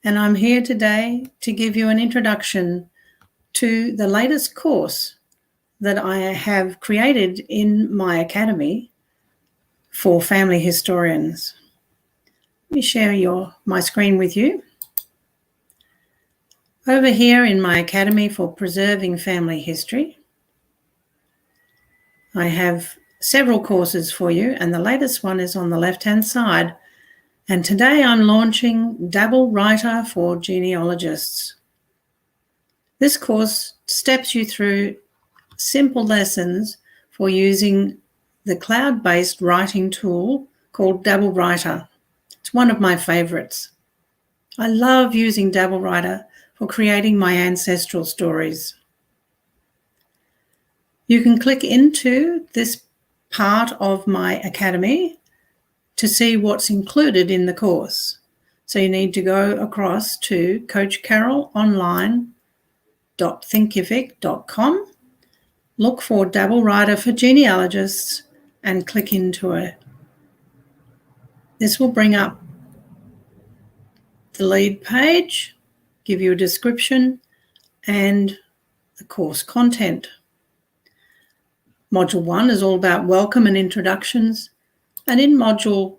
and I'm here today to give you an introduction to the latest course that I have created in my academy for family historians. Let me share my screen with you. Over here in my academy for preserving family history, I have several courses for you, and the latest one is on the left-hand side. And today I'm launching DabbleWriter for Genealogists. This course steps you through simple lessons for using the cloud-based writing tool called DabbleWriter. It's one of my favorites. I love using DabbleWriter for creating my ancestral stories. You can click into this part of my academy to see what's included in the course. So you need to go across to coachcarolonline.thinkific.com, look for DabbleWriter for Genealogists, and click into it. This will bring up the lead page, give you a description, and the course content. Module 1 is all about welcome and introductions, and in Module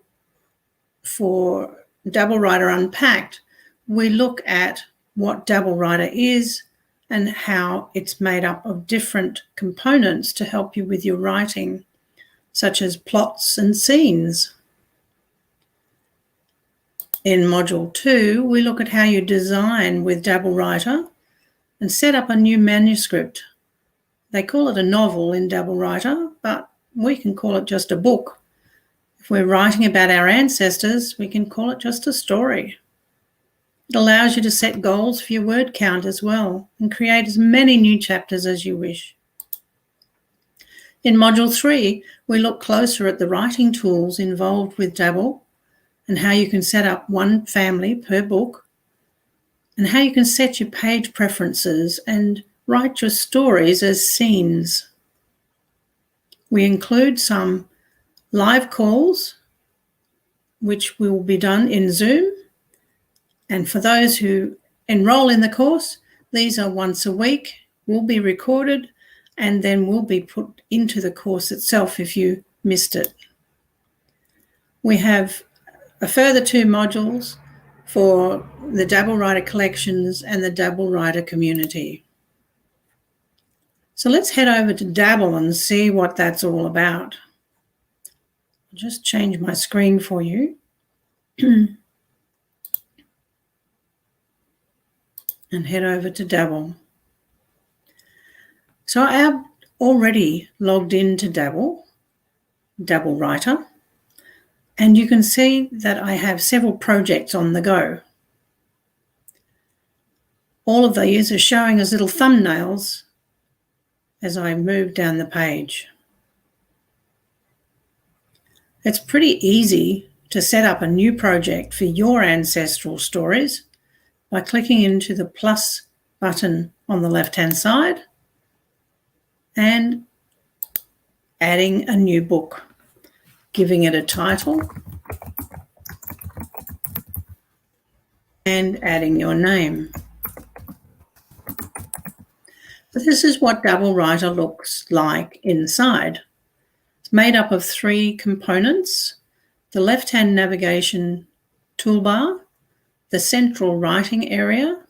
4, DabbleWriter Unpacked, we look at what DabbleWriter is and how it's made up of different components to help you with your writing, such as plots and scenes. In Module 2, we look at how you design with DabbleWriter and set up a new manuscript. They call it a novel in DabbleWriter, but we can call it just a book. If we're writing about our ancestors, we can call it just a story. It allows you to set goals for your word count as well and create as many new chapters as you wish. In Module 3, we look closer at the writing tools involved with Dabble and how you can set up one family per book and how you can set your page preferences and write your stories as scenes. We include some live calls, which will be done in Zoom. And for those who enroll in the course, these are once a week, will be recorded, and then will be put into the course itself if you missed it. We have a further 2 modules for the DabbleWriter collections and the DabbleWriter community. So let's head over to Dabble and see what that's all about. I'll just change my screen for you. And head over to Dabble. So I have already logged into DabbleWriter, and you can see that I have several projects on the go. All of these are showing as little thumbnails as I move down the page. It's pretty easy to set up a new project for your ancestral stories by clicking into the plus button on the left-hand side and adding a new book, giving it a title and adding your name. So this is what DabbleWriter looks like inside. It's made up of 3 components: the left-hand navigation toolbar, the central writing area,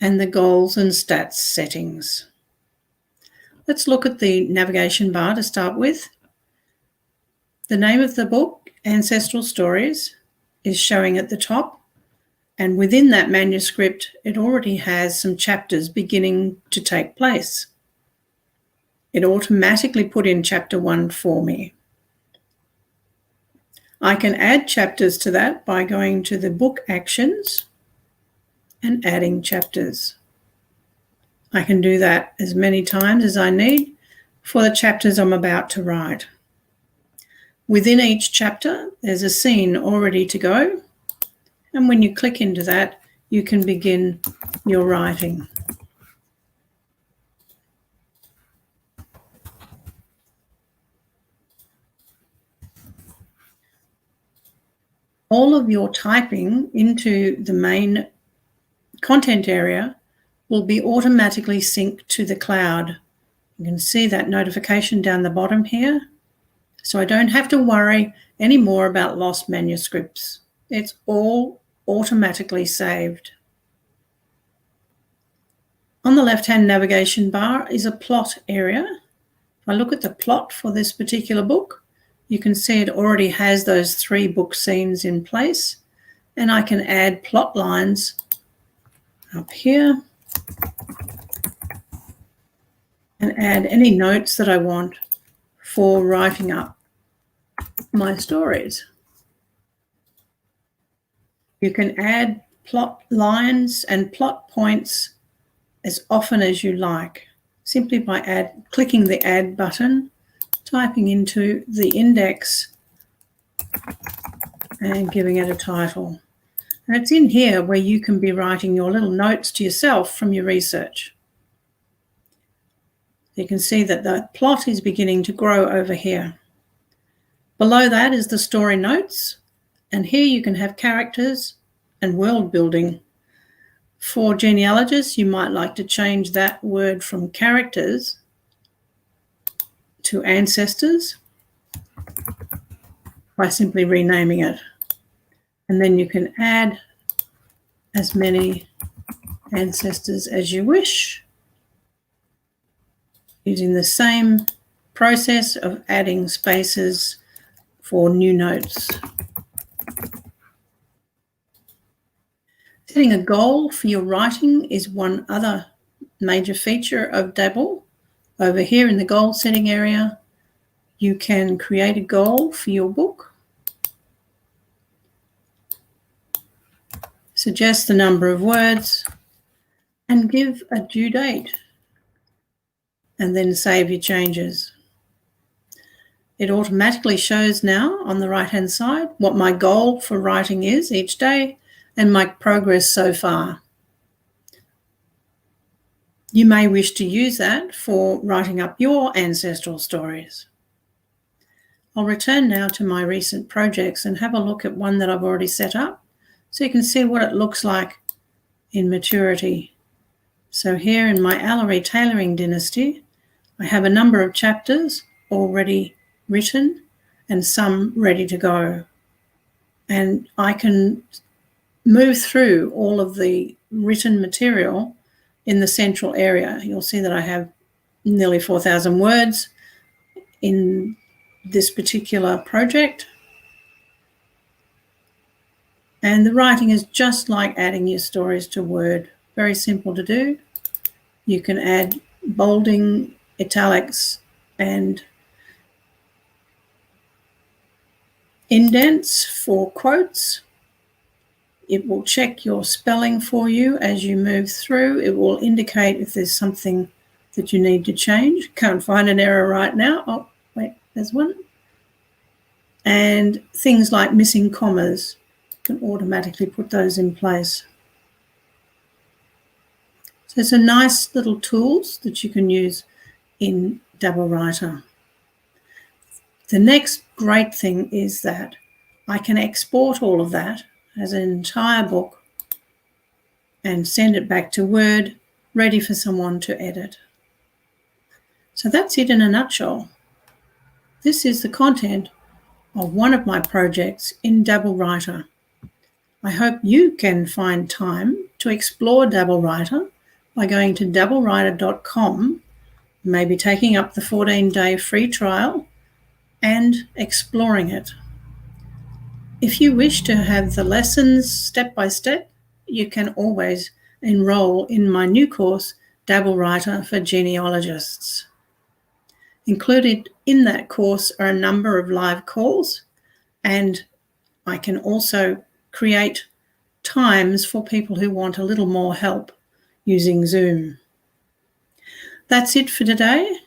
and the goals and stats settings. Let's look at the navigation bar to start with. The name of the book, Ancestral Stories, is showing at the top, and within that manuscript, it already has some chapters beginning to take place. It automatically put in chapter 1 for me. I can add chapters to that by going to the book actions and adding chapters. I can do that as many times as I need for the chapters I'm about to write. Within each chapter, there's a scene all ready to go, and when you click into that, you can begin your writing. all of your typing into the main content area will be automatically synced to the cloud. You can see that notification down the bottom here. So I don't have to worry anymore about lost manuscripts. It's all automatically saved. On the left-hand navigation bar is a plot area. If I look at the plot for this particular book, you can see it already has those 3 book scenes in place, and I can add plot lines up here and add any notes that I want for writing up my stories. You can add plot lines and plot points as often as you like, simply by clicking the Add button, typing into the index and giving it a title. And it's in here where you can be writing your little notes to yourself from your research. You can see that the plot is beginning to grow over here. Below that is the story notes, and here you can have characters and world building. For genealogists, you might like to change that word from characters to ancestors by simply renaming it. And then you can add as many ancestors as you wish, using the same process of adding spaces for new notes. Setting a goal for your writing is one other major feature of Dabble. Over here in the goal setting area, you can create a goal for your book, suggest the number of words, and give a due date, and then save your changes. It automatically shows now on the right-hand side what my goal for writing is each day and my progress so far. You may wish to use that for writing up your ancestral stories. I'll return now to my recent projects and have a look at one that I've already set up so you can see what it looks like in maturity. So here in my Allery Tailoring Dynasty, I have a number of chapters already written and some ready to go. And I can move through all of the written material in the central area. You'll see that I have nearly 4,000 words in this particular project. And the writing is just like adding your stories to Word. Very simple to do. You can add bolding, italics, and indents for quotes. It will check your spelling for you as you move through. It will indicate if there's something that you need to change. Can't find an error right now. Oh, wait, there's one. And things like missing commas, you can automatically put those in place. So it's a nice little tools that you can use in DabbleWriter. The next great thing is that I can export all of that as an entire book and send it back to Word, ready for someone to edit. So that's it in a nutshell. This is the content of one of my projects in DabbleWriter. I hope you can find time to explore DabbleWriter by going to DabbleWriter.com, maybe taking up the 14-day free trial and exploring it. If you wish to have the lessons step by step, you can always enroll in my new course, DabbleWriter for Genealogists. Included in that course are a number of live calls, and I can also create times for people who want a little more help using Zoom. That's it for today.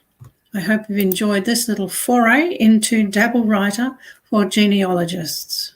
I hope you've enjoyed this little foray into DabbleWriter for Genealogists.